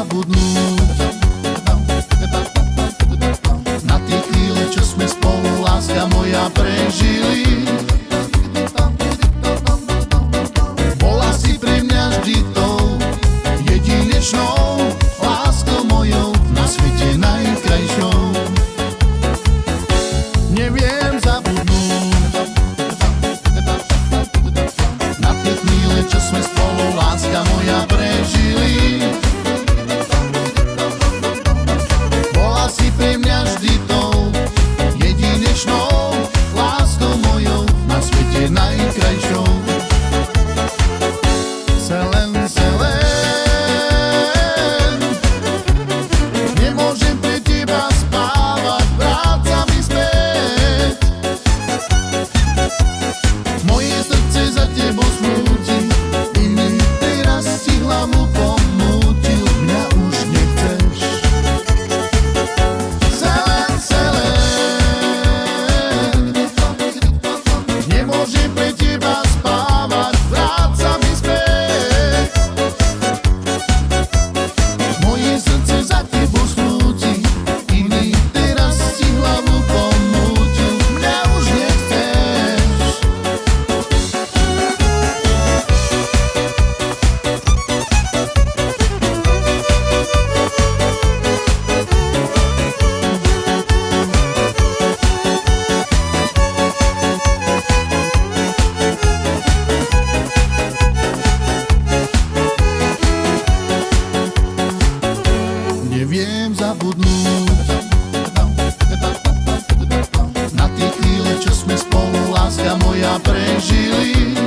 zabudnúť na tie chvíle, čo sme spolu, láska moja, prežili. Bola si pre mňa vždy tou jedinečnou láskou mojou, na svete najkrajšou. Neviem zabudnúť na tie chvíle, čo sme spolu, láska moja, prežili. Bola si pre mňa vždy tou jedinečnou láskou mojou, na svete najkrajšou. Selen, nemôžem pre teba spávať, vráca mi späť. Moje srdce za tebou smúti, iný teraz si hlavu pomútil, mňa už nechceš. Selen, nemôžem pre teba spávať, vráca mi späť. Moje srdce za tebou smúti, iný teraz si hlavu pomútil, mňa už nechceš. Neviem zabudnúť na tie chvíle, čo sme spolu, láska moja, prežili.